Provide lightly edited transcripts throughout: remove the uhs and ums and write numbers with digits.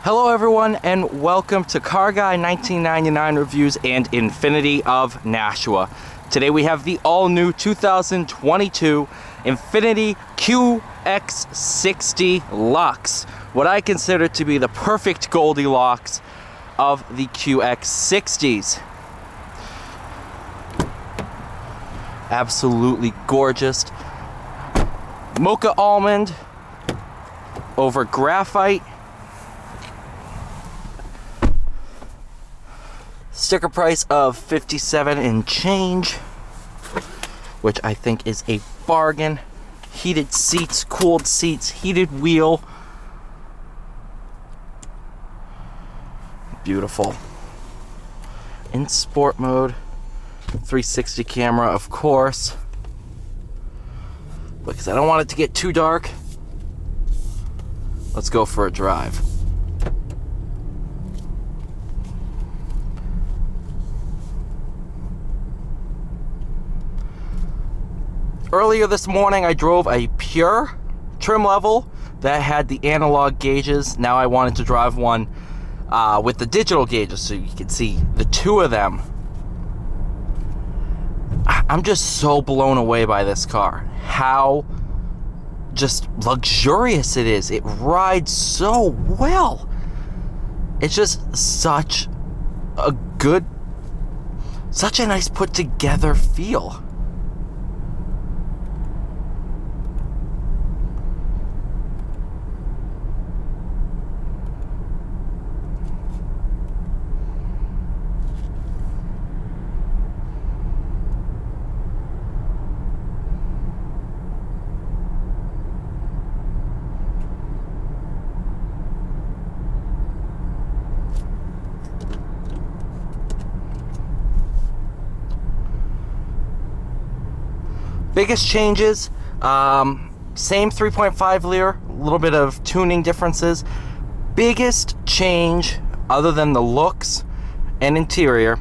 Hello everyone and welcome to Car Guy 1999 Reviews and Infiniti of Nashua. Today we have the all-new 2022 Infiniti QX60 LUXE, what I consider to be the perfect Goldilocks of the QX60s. Absolutely gorgeous. Mocha almond over graphite. Sticker price of $57 and change, which I think is a bargain. Heated seats, cooled seats, heated wheel. Beautiful. In sport mode, 360 camera, of course, because I don't want it to get too dark. Let's go for a drive. Earlier this morning, I drove a pure trim level that had the analog gauges. Now I wanted to drive one with the digital gauges so you can see the two of them. I'm just so blown away by this car. How just luxurious it is. It rides so well. It's just such a nice put together feel. Biggest changes, same 3.5 liter, a little bit of tuning differences. Biggest change, other than the looks and interior,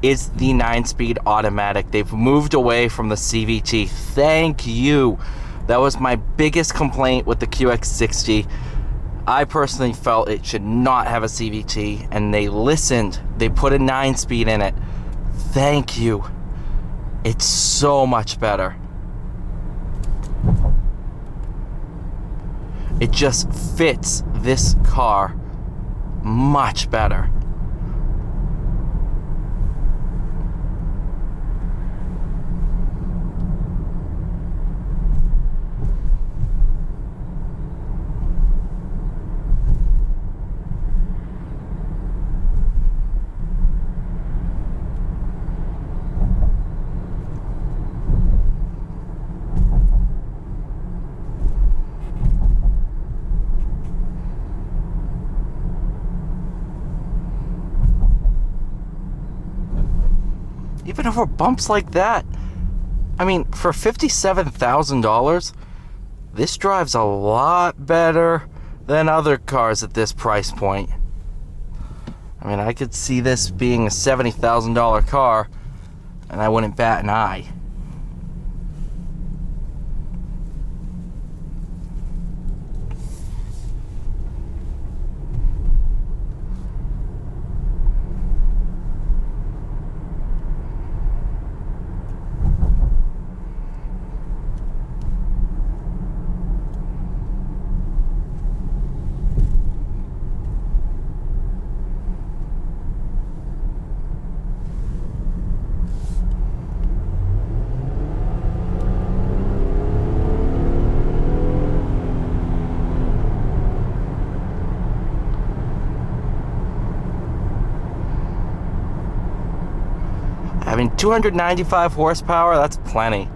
is the 9-speed automatic. They've moved away from the CVT. Thank you. That was my biggest complaint with the QX60. I personally felt it should not have a CVT, and they listened. They put a 9-speed in it. Thank you. It's so much better. It just fits this car much better. Even over bumps like that, I mean, for $57,000, this drives a lot better than other cars at this price point. I mean, I could see this being a $70,000 car, and I wouldn't bat an eye. I mean, 295 horsepower, that's plenty.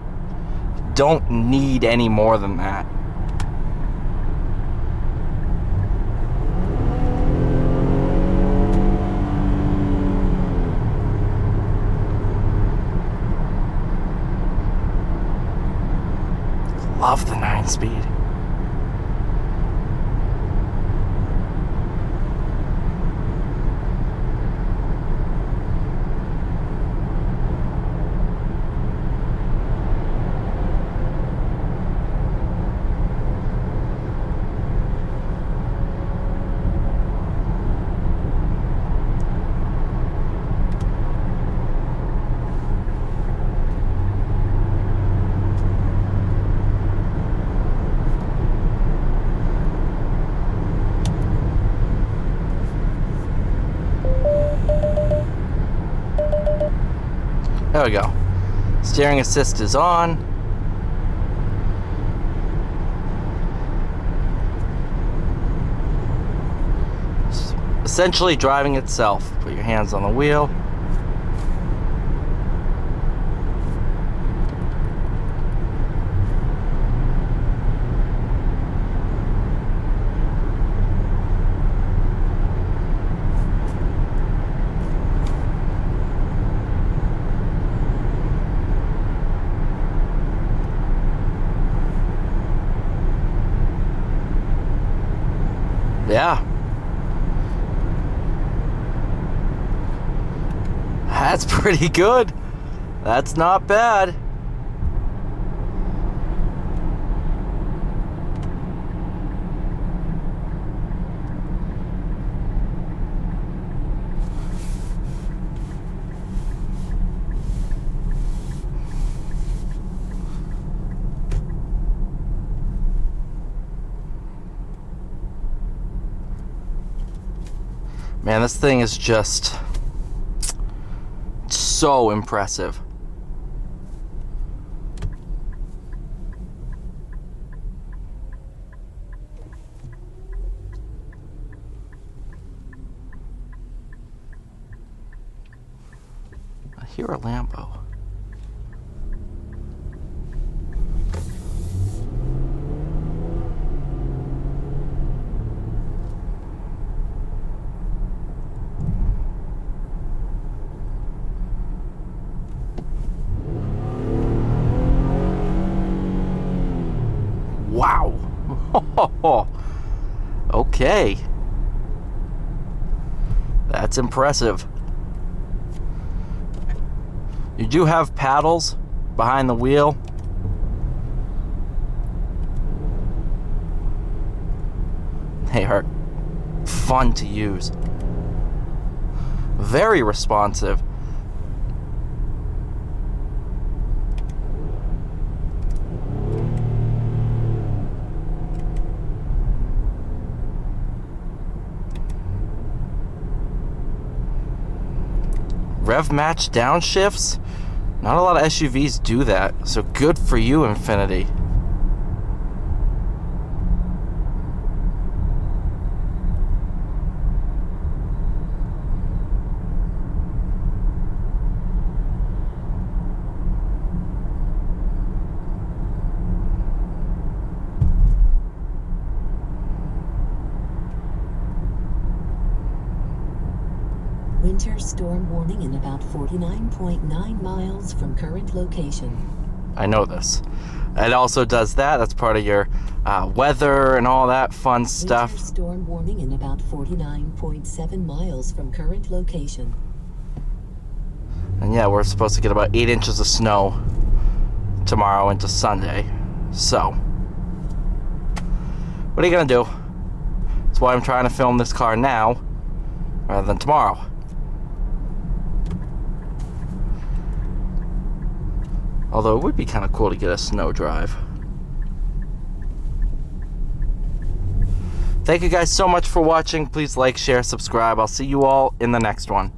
Don't need any more than that. Love the 9-speed. There we go. Steering assist is on. It's essentially driving itself. Put your hands on the wheel. Yeah. That's pretty good. That's not bad. Man, this thing is just so impressive. I hear a Lambo. Wow. Okay. That's impressive. You do have paddles behind the wheel. They are fun to use. Very responsive. Rev match downshifts. Not a lot of SUVs do that, so good for you, Infiniti. Winter storm warning in about 49.9 miles from current location. I know this. It also does that. That's part of your weather and all that fun stuff. Winter storm warning in about 49.7 miles from current location. And yeah, we're supposed to get about 8 inches of snow tomorrow into Sunday. So, what are you gonna do? That's why I'm trying to film this car now rather than tomorrow. Although it would be kind of cool to get a snow drive. Thank you guys so much for watching. Please like, share, subscribe. I'll see you all in the next one.